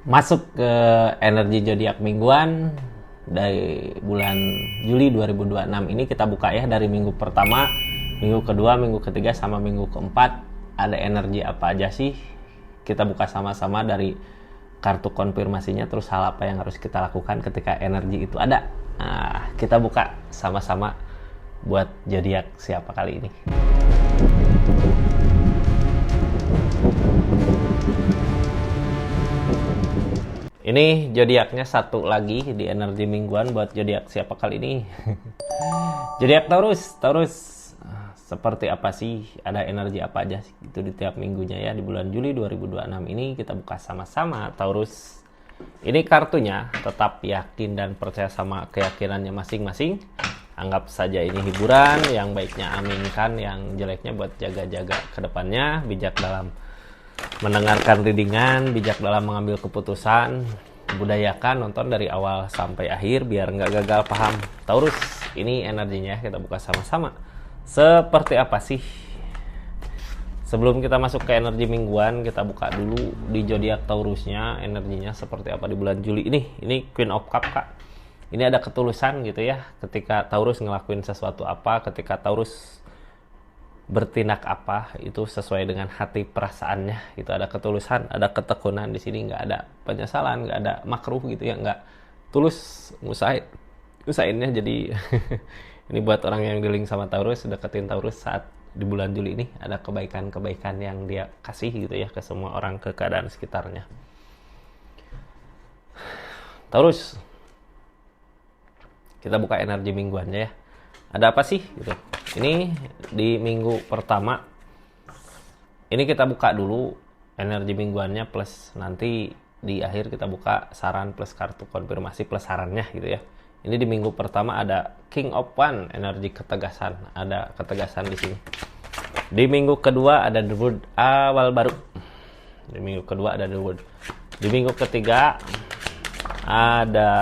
Masuk ke energi zodiak mingguan dari bulan Juli 2026 ini kita buka ya dari minggu pertama, minggu kedua, minggu ketiga sama minggu keempat. Ada energi apa aja sih? Kita buka sama-sama dari kartu konfirmasinya, terus hal apa yang harus kita lakukan ketika energi itu ada. Nah, kita buka sama-sama buat zodiak siapa kali ini. Ini zodiaknya satu lagi di energi mingguan buat zodiak siapa kali ini. Zodiak Taurus. Taurus seperti apa sih? Ada energi apa aja sih itu di tiap minggunya ya di bulan Juli 2026 ini kita buka sama-sama Taurus. Ini kartunya tetap yakin dan percaya sama keyakinannya masing-masing. Anggap saja ini hiburan, yang baiknya aminkan, yang jeleknya buat jaga-jaga ke depannya, bijak dalam mendengarkan readingan, bijak dalam mengambil keputusan, budayakan nonton dari awal sampai akhir biar nggak gagal paham. Taurus, ini energinya kita buka sama-sama. Seperti apa sih? Sebelum kita masuk ke energi mingguan, kita buka dulu di zodiak Taurusnya, energinya seperti apa di bulan Juli ini. Ini Queen of Cup, Kak. Ini ada ketulusan gitu ya, ketika Taurus ngelakuin sesuatu apa, ketika Taurus bertindak apa itu sesuai dengan hati perasaannya. Itu ada ketulusan, ada ketekunan di sini, nggak ada penyesalan, nggak ada makruh gitu ya, nggak tulus usahainnya. Jadi ini buat orang yang dealing sama Taurus, deketin Taurus saat di bulan Juli ini ada kebaikan-kebaikan yang dia kasih gitu ya ke semua orang, ke keadaan sekitarnya. Taurus, kita buka energi mingguannya ya. Ada apa sih gitu? Ini di minggu pertama ini kita buka dulu energi mingguannya, plus nanti di akhir kita buka saran plus kartu konfirmasi plus sarannya gitu ya. Ini di minggu pertama ada King of One, energi ketegasan, ada ketegasan di sini. Di minggu kedua ada The World, awal baru. Di minggu kedua ada The World. Di minggu ketiga ada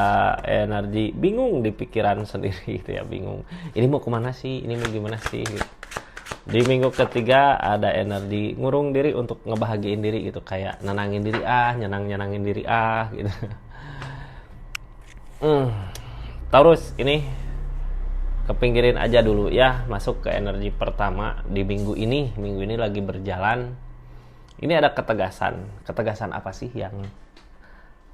energi bingung di pikiran sendiri gitu ya, bingung ini mau kemana sih, ini mau gimana sih gitu. Di minggu ketiga ada energi ngurung diri untuk ngebahagiain diri gitu, kayak nenangin diri nyenangin diri gitu. Taurus, ini kepinggirin aja dulu ya, masuk ke energi pertama di minggu ini lagi berjalan. Ini ada ketegasan apa sih yang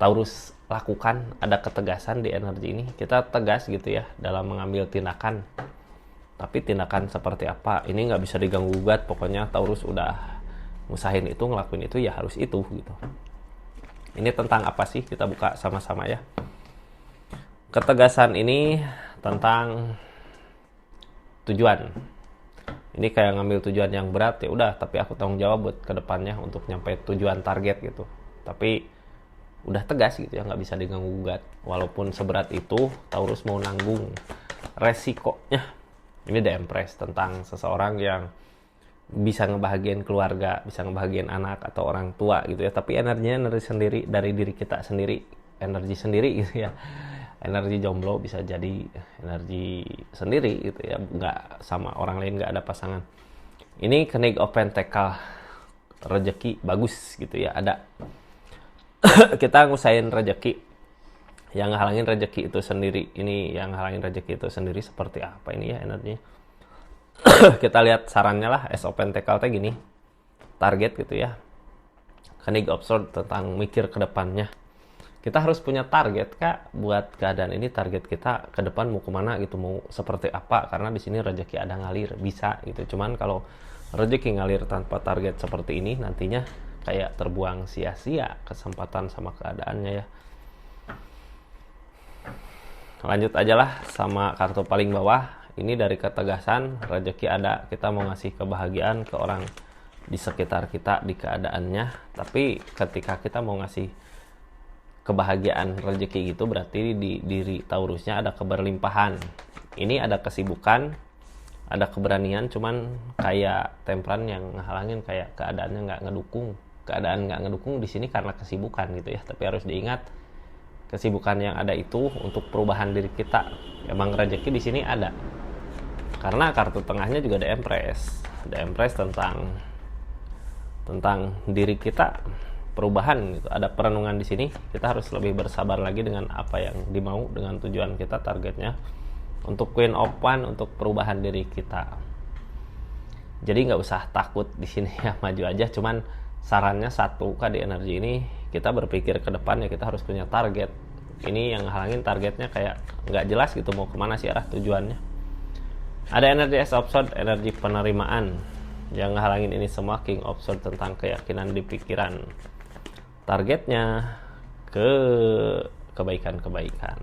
Taurus lakukan? Ada ketegasan di energi ini, kita tegas gitu ya dalam mengambil tindakan. Tapi tindakan seperti apa ini nggak bisa diganggu gugat, pokoknya Taurus udah ngusahain itu, ngelakuin itu ya harus itu gitu. Ini tentang apa sih, kita buka sama-sama ya. Ketegasan ini tentang tujuan. Ini kayak ngambil tujuan yang berat, ya udah tapi aku tanggung jawab buat kedepannya untuk nyampe tujuan target gitu. Tapi udah tegas gitu ya, nggak bisa diganggu gugat. Walaupun seberat itu Taurus mau nanggung resikonya. Ini The Empress, tentang seseorang yang bisa ngebahagiain keluarga, bisa ngebahagiain anak atau orang tua gitu ya, tapi energinya energi sendiri dari diri kita sendiri, energi sendiri gitu ya. Energi jomblo bisa jadi energi sendiri gitu ya, nggak sama orang lain, nggak ada pasangan. Ini Knight of Pentacle, rezeki bagus gitu ya, ada. Kita ngusahain rezeki, yang ngehalangin rezeki itu sendiri. Ini yang ngehalangin rezeki itu sendiri seperti apa ini ya energinya. Kita lihat sarannya lah, Ace of Pentacle gini, target gitu ya. Knight of Swords tentang mikir ke depannya. Kita harus punya target, Kak, buat keadaan ini. Target kita ke depan mau kemana gitu, mau seperti apa, karena di sini rezeki ada ngalir bisa gitu. Cuman kalau rezeki ngalir tanpa target seperti ini, nantinya kayak terbuang sia-sia kesempatan sama keadaannya ya. Lanjut aja lah sama kartu paling bawah. Ini dari ketegasan, rezeki ada, kita mau ngasih kebahagiaan ke orang di sekitar kita di keadaannya. Tapi ketika kita mau ngasih kebahagiaan rezeki gitu, berarti di diri Taurusnya ada keberlimpahan. Ini ada kesibukan, ada keberanian, cuman kayak Temperan yang ngehalangin, kayak keadaannya nggak ngedukung. Keadaan nggak ngedukung di sini karena kesibukan gitu ya. Tapi harus diingat, kesibukan yang ada itu untuk perubahan diri kita. Emang rezeki di sini ada. Karena kartu tengahnya juga The Empress. The Empress tentang diri kita. perubahan gitu, ada perenungan di sini. Kita harus lebih bersabar lagi dengan apa yang dimau, dengan tujuan kita, targetnya untuk Queen of Wands, untuk perubahan diri kita. Jadi nggak usah takut di sini ya, maju aja. Cuman sarannya satu, di energi ini kita berpikir ke depan ya, kita harus punya target. Ini yang halangin targetnya kayak nggak jelas gitu, mau kemana sih arah tujuannya. Ada energi Ace of Swords, energi penerimaan. Yang halangin ini semua King of Swords, tentang keyakinan di pikiran. Targetnya ke kebaikan-kebaikan.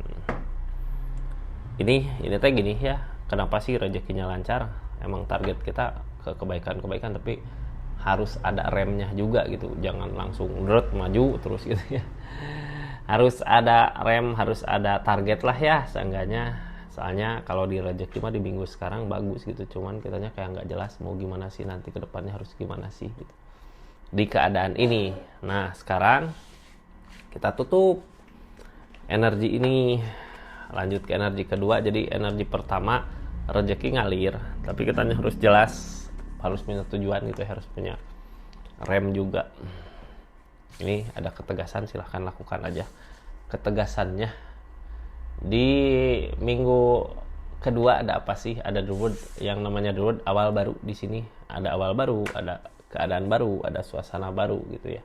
Ini teh gini ya, kenapa sih rezekinya lancar? Emang target kita ke kebaikan-kebaikan, tapi harus ada remnya juga gitu. Jangan langsung maju terus gitu ya. Harus ada rem, harus ada target lah ya seenggaknya. Soalnya kalau di rezeki mah di minggu sekarang bagus gitu, cuman kitanya kayak nggak jelas mau gimana sih nanti ke depannya, harus gimana sih gitu di keadaan ini. Nah, sekarang kita tutup energi ini, lanjut ke energi kedua. Jadi energi pertama rezeki ngalir, tapi kitanya harus jelas, harus punya tujuan gitu, harus punya rem juga. Ini ada ketegasan, silahkan lakukan aja ketegasannya. Di minggu kedua ada apa sih? Ada The World, yang namanya The World, awal baru. Di sini ada awal baru, ada keadaan baru, ada suasana baru gitu ya.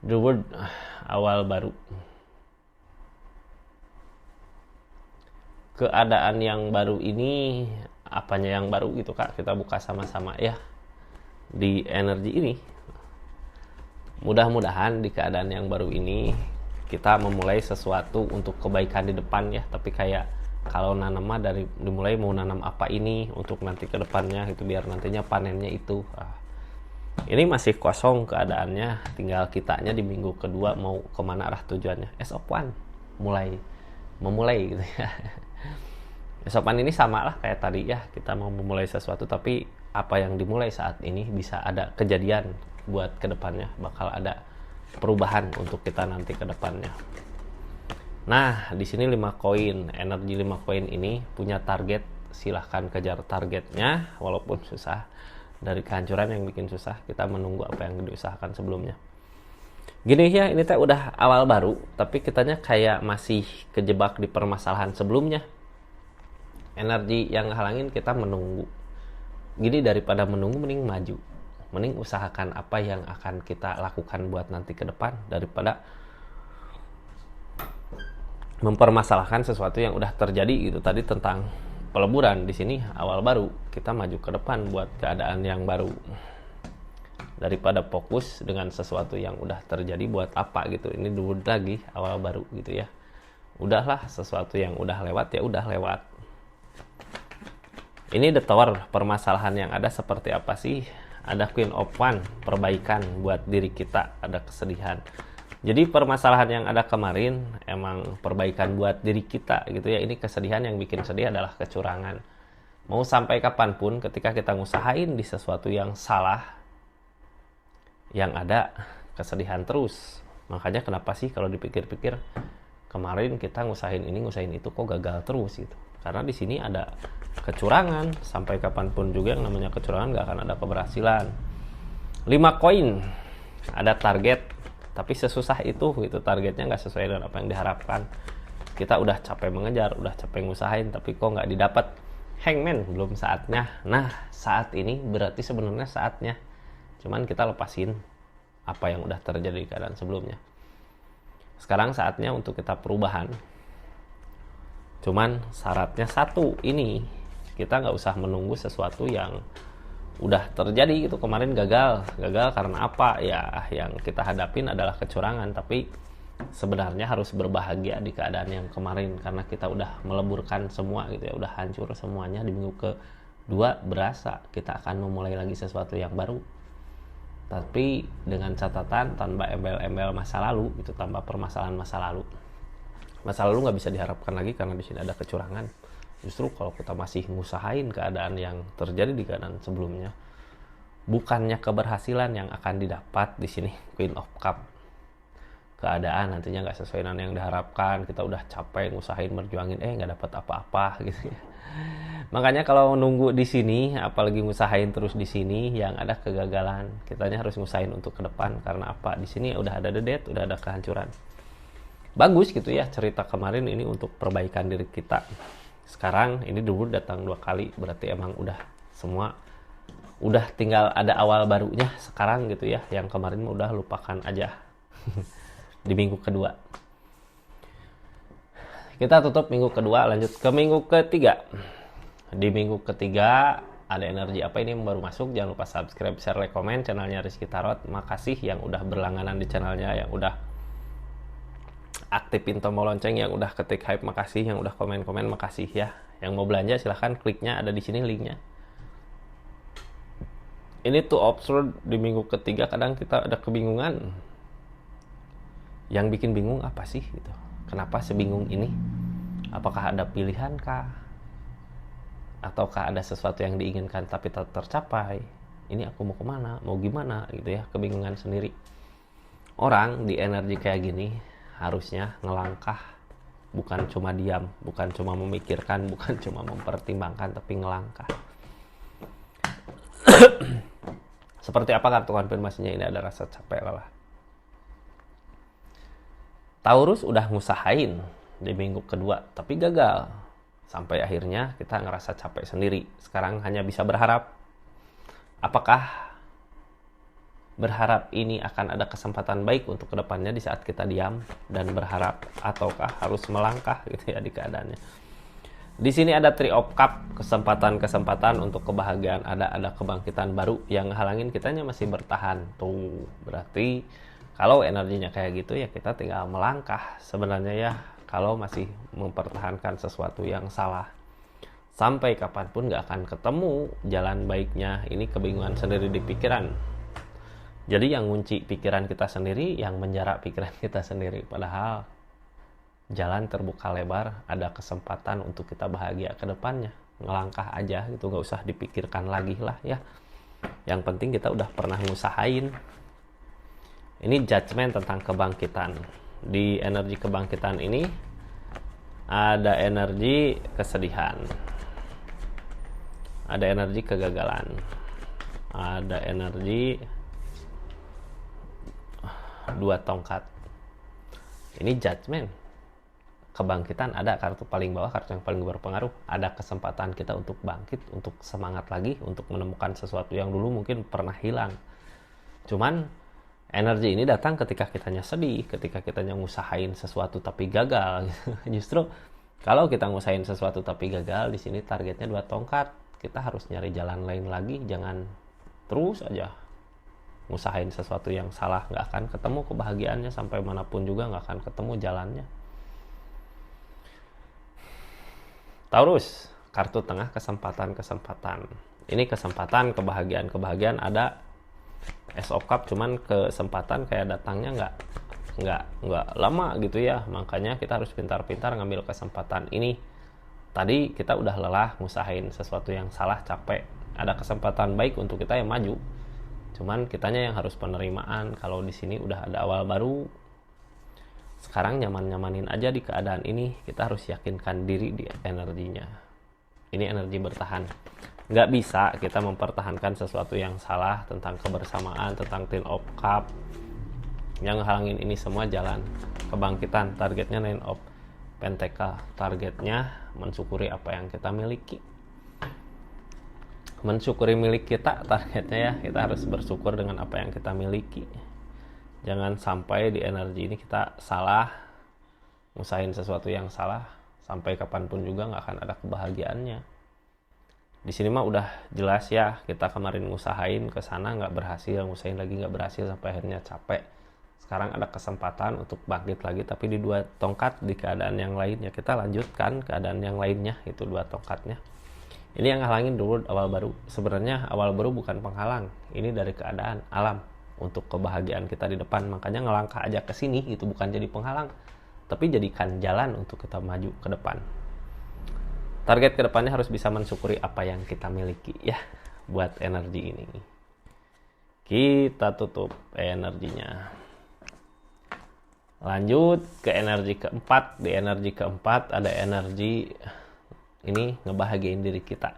The World, awal baru. Keadaan yang baru ini, apanya yang baru gitu Kak? Kita buka sama-sama ya di energi ini. Mudah-mudahan di keadaan yang baru ini kita memulai sesuatu untuk kebaikan di depan ya. Tapi kayak kalau nanam mah dari dimulai, mau nanam apa ini untuk nanti ke depannya gitu, biar nantinya panennya itu. Ini masih kosong keadaannya, tinggal kitanya di minggu kedua mau kemana arah tujuannya. Ace of Wands memulai gitu ya. Ace of Wands ini sama lah kayak tadi ya, kita mau memulai sesuatu, tapi apa yang dimulai saat ini bisa ada kejadian buat kedepannya, bakal ada perubahan untuk kita nanti ke depannya. Nah, di sini 5 koin, energi 5 koin ini punya target, silahkan kejar targetnya walaupun susah. Dari kehancuran yang bikin susah, kita menunggu apa yang diusahakan sebelumnya. Gini ya, ini teh udah awal baru, tapi kitanya kayak masih kejebak di permasalahan sebelumnya. Energi yang halangin kita menunggu. Gini, daripada menunggu mending maju. Mending usahakan apa yang akan kita lakukan buat nanti ke depan, daripada mempermasalahkan sesuatu yang udah terjadi gitu. Tadi tentang peleburan, di sini awal baru, kita maju ke depan buat keadaan yang baru. Daripada fokus dengan sesuatu yang udah terjadi, buat apa gitu. Ini dulu lagi awal baru gitu ya. Udahlah, sesuatu yang udah lewat ya udah lewat. Ini The Tower, permasalahan yang ada seperti apa sih? Ada Queen of Wands, perbaikan buat diri kita, ada kesedihan. Jadi permasalahan yang ada kemarin emang perbaikan buat diri kita gitu ya. Ini kesedihan, yang bikin sedih adalah kecurangan. Mau sampai kapanpun ketika kita ngusahain di sesuatu yang salah, yang ada kesedihan terus. Makanya kenapa sih kalau dipikir-pikir kemarin kita ngusahain ini, ngusahain itu, kok gagal terus gitu. Karena di sini ada kecurangan. Sampai kapanpun juga yang namanya kecurangan gak akan ada keberhasilan. 5 koin, ada target, tapi sesusah itu gitu, targetnya gak sesuai dengan apa yang diharapkan. Kita udah capek mengejar, udah capek ngusahain, tapi kok gak didapat. Hangman, belum saatnya. Nah, saat ini berarti sebenarnya saatnya. Cuman kita lepasin apa yang udah terjadi di keadaan sebelumnya. Sekarang saatnya untuk kita perubahan. Cuman syaratnya satu, ini kita nggak usah menunggu sesuatu yang udah terjadi gitu. Kemarin gagal karena apa ya, yang kita hadapin adalah kecurangan, tapi sebenarnya harus berbahagia di keadaan yang kemarin, karena kita udah meleburkan semua gitu ya, udah hancur semuanya. Di minggu kedua berasa kita akan memulai lagi sesuatu yang baru, tapi dengan catatan tanpa embel-embel masa lalu gitu, tanpa permasalahan masa lalu. Masa lalu nggak bisa diharapkan lagi karena di sini ada kecurangan. Justru kalau kita masih ngusahain keadaan yang terjadi di keadaan sebelumnya, bukannya keberhasilan yang akan didapat di sini. Queen of Cup, keadaan nantinya nggak sesuai dengan yang diharapkan. Kita udah capek ngusahain, merjuangin, nggak dapat apa-apa gitu ya. Makanya kalau nunggu di sini, apalagi ngusahain terus di sini, yang ada kegagalan. Kitanya harus ngusahain untuk ke depan karena apa? Di sini udah ada dedet, udah ada kehancuran. Bagus gitu ya cerita kemarin ini untuk perbaikan diri kita. Sekarang ini dulu datang 2 kali, berarti emang udah semua udah tinggal ada awal barunya sekarang gitu ya. Yang kemarin udah lupakan aja. Di minggu kedua. Kita tutup minggu kedua, lanjut ke minggu ketiga. Di minggu ketiga ada energi apa ini yang baru masuk? Jangan lupa subscribe, share, like, komen channelnya Rizky Tarot. Makasih yang udah berlangganan di channelnya, yang udah aktifin tombol lonceng, yang udah ketik hype, makasih, yang udah komen-komen, makasih ya. Yang mau belanja silahkan kliknya, ada di sini linknya. Ini tuh absurd di minggu ketiga, kadang kita ada kebingungan. Yang bikin bingung apa sih gitu? Kenapa sebingung ini? Apakah ada pilihan kah? Ataukah ada sesuatu yang diinginkan tapi tak tercapai? Ini aku mau kemana? Mau gimana? Gitu ya, kebingungan sendiri. Orang di energi kayak gini harusnya ngelangkah, bukan cuma diam, bukan cuma memikirkan, bukan cuma mempertimbangkan, tapi ngelangkah. Seperti apa kartu konfirmasinya? Ini ada rasa capek lelah. Taurus udah ngusahain di minggu kedua tapi gagal. Sampai akhirnya kita ngerasa capek sendiri. Sekarang hanya bisa berharap. Apakah berharap ini akan ada kesempatan baik untuk kedepannya di saat kita diam dan berharap, ataukah harus melangkah gitu ya di keadaannya. Di sini ada Three of Cup, kesempatan-kesempatan untuk kebahagiaan, ada kebangkitan baru. Yang halangin kitanya masih bertahan. Tuh, berarti kalau energinya kayak gitu ya kita tinggal melangkah sebenarnya ya. Kalau masih mempertahankan sesuatu yang salah, sampai kapanpun gak akan ketemu jalan baiknya. Ini kebingungan sendiri di pikiran. Jadi yang ngunci pikiran kita sendiri, yang menjarak pikiran kita sendiri. Padahal jalan terbuka lebar, ada kesempatan untuk kita bahagia ke depannya. Ngelangkah aja gitu, gak usah dipikirkan lagi lah ya. Yang penting kita udah pernah ngusahain. Ini judgment tentang kebangkitan. Di energi kebangkitan ini ada energi kesedihan, ada energi kegagalan, ada energi 2 tongkat. Ini judgment. Kebangkitan ada kartu paling bawah, kartu yang paling berpengaruh. Ada kesempatan kita untuk bangkit, untuk semangat lagi, untuk menemukan sesuatu yang dulu mungkin pernah hilang. Cuman energi ini datang ketika kitanya sedih, ketika kitanya ngusahain sesuatu tapi gagal. Justru kalau kita ngusahain sesuatu tapi gagal, di sini targetnya 2 tongkat. Kita harus nyari jalan lain lagi, jangan terus aja ngusahain sesuatu yang salah. Nggak akan ketemu kebahagiaannya, sampai manapun juga nggak akan ketemu jalannya. Taurus, kartu tengah kesempatan-kesempatan. Ini kesempatan, kebahagiaan ada Ace of Cup, cuman kesempatan kayak datangnya nggak lama gitu ya. Makanya kita harus pintar-pintar ngambil kesempatan ini. Tadi kita udah lelah ngusahain sesuatu yang salah, capek. Ada kesempatan baik untuk kita yang maju. Cuman kitanya yang harus penerimaan. Kalau di sini udah ada awal baru, sekarang nyaman-nyamanin aja di keadaan ini. Kita harus yakinkan diri di energinya. Ini energi bertahan. Nggak bisa kita mempertahankan sesuatu yang salah tentang kebersamaan, tentang Ten of Cup. Yang halangin ini semua jalan kebangkitan. Targetnya Nine of Pentacle. Targetnya mensyukuri apa yang kita miliki. Mensyukuri milik kita targetnya ya. Kita harus bersyukur dengan apa yang kita miliki. Jangan sampai di energi ini kita salah, ngusahain sesuatu yang salah. Sampai kapanpun juga nggak akan ada kebahagiaannya. Di sini mah udah jelas ya, kita kemarin ngusahain ke sana nggak berhasil, ngusahain lagi nggak berhasil, sampai akhirnya capek. Sekarang ada kesempatan untuk bangkit lagi, tapi di 2 tongkat, di keadaan yang lainnya. Kita lanjutkan keadaan yang lainnya, itu 2 tongkatnya. Ini yang halangin dulu awal baru. Sebenarnya awal baru bukan penghalang, ini dari keadaan alam untuk kebahagiaan kita di depan. Makanya ngelangkah aja ke sini, itu bukan jadi penghalang, tapi jadikan jalan untuk kita maju ke depan. Target kedepannya harus bisa mensyukuri apa yang kita miliki ya, buat energi ini. Kita tutup energinya. Lanjut ke energi keempat. Di energi keempat ada energi ini ngebahagiain diri kita.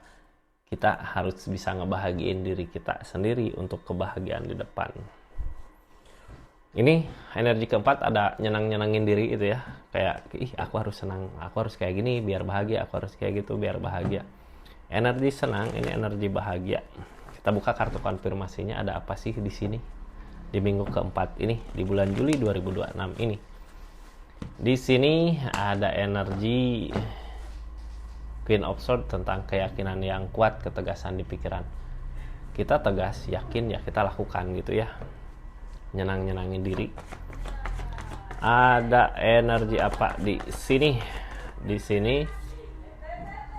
Kita harus bisa ngebahagiain diri kita sendiri untuk kebahagiaan di depan. Ini energi keempat ada nyenang-nyenangin diri itu ya. Kayak, aku harus senang, aku harus kayak gini biar bahagia, aku harus kayak gitu biar bahagia. Energi senang, ini energi bahagia. Kita buka kartu konfirmasinya, ada apa sih di sini? Di minggu keempat ini, di bulan Juli 2026 ini. Di sini ada energi Queen of Swords tentang keyakinan yang kuat, ketegasan di pikiran. Kita tegas, yakin ya kita lakukan gitu ya. Nyenang-nyenangin diri. Ada energi apa di sini? Di sini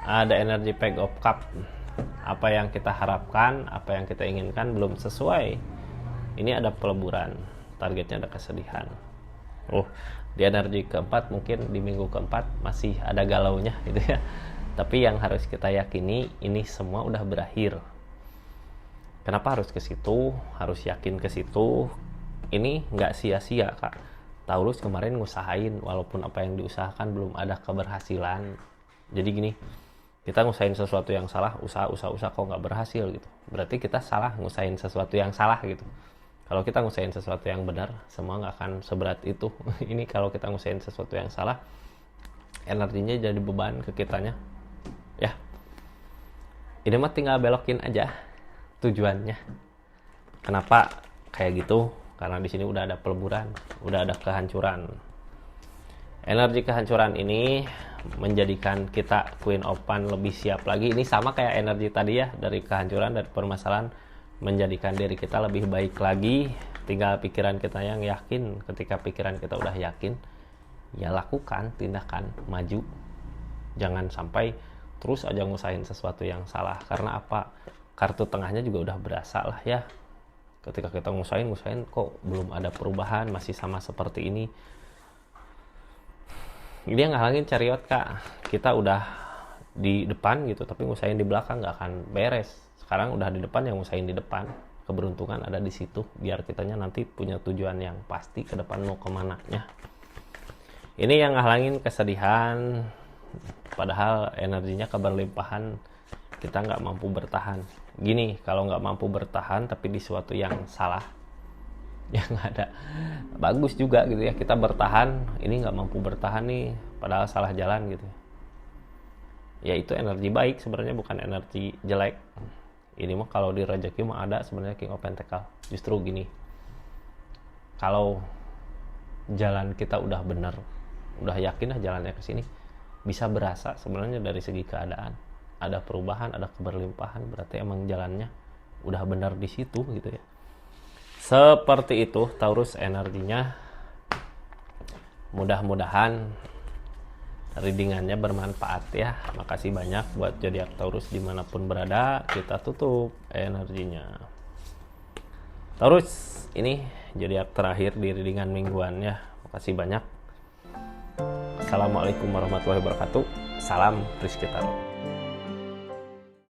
ada energi Page of Cup. Apa yang kita harapkan, apa yang kita inginkan belum sesuai. Ini ada peleburan, targetnya ada kesedihan. Di energi keempat mungkin di minggu keempat masih ada galaunya gitu ya. Tapi yang harus kita yakini, ini semua udah berakhir. Kenapa harus ke situ? Harus yakin ke situ. Ini nggak sia-sia, Kak. Taurus kemarin ngusahain, walaupun apa yang diusahakan belum ada keberhasilan. Jadi gini, kita ngusahain sesuatu yang salah, usaha kok nggak berhasil gitu. Berarti kita salah ngusahain sesuatu yang salah gitu. Kalau kita ngusahain sesuatu yang benar, semua nggak akan seberat itu. Ini kalau kita ngusahain sesuatu yang salah, energinya jadi beban ke kitanya. Ya, ini mah tinggal belokin aja tujuannya. Kenapa kayak gitu? Karena di sini udah ada peleburan, udah ada kehancuran. Energi kehancuran ini menjadikan kita Queen of Wands lebih siap lagi. Ini sama kayak energi tadi ya, dari kehancuran, dari permasalahan, menjadikan diri kita lebih baik lagi. Tinggal pikiran kita yang yakin. Ketika pikiran kita udah yakin, ya lakukan tindakan, maju. Jangan sampai terus aja ngusahain sesuatu yang salah. Karena apa? Kartu tengahnya juga udah berasa lah ya. Ketika kita ngusahain kok belum ada perubahan, masih sama seperti ini. Dia ngehalangin Chariot, Kak. Kita udah di depan gitu, tapi ngusahain di belakang nggak akan beres. Sekarang udah di depan, yang ngusahain di depan. Keberuntungan ada di situ, biar kitanya nanti punya tujuan yang pasti ke depan mau kemananya. Ini yang ngehalangin kesedihan, padahal energinya keberlimpahan, kita nggak mampu bertahan. Gini, kalau nggak mampu bertahan tapi di suatu yang salah, yang ada bagus juga gitu ya, kita bertahan, ini nggak mampu bertahan nih, padahal salah jalan gitu ya. Itu energi baik sebenarnya, bukan energi jelek. Ini mah kalau di rezeki mah ada sebenarnya King of Pentacle. Justru gini, kalau jalan kita udah bener, udah yakin lah jalannya ke sini, bisa berasa sebenarnya dari segi keadaan ada perubahan, ada keberlimpahan, berarti emang jalannya udah benar di situ gitu ya. Seperti itu Taurus energinya. Mudah-mudahan readingannya bermanfaat ya. Makasih banyak buat zodiak Taurus dimanapun berada. Kita tutup energinya. Taurus, ini zodiak terakhir di readingan mingguan ya. Makasih banyak. Assalamualaikum warahmatullahi wabarakatuh. Salam Rizky Tarot.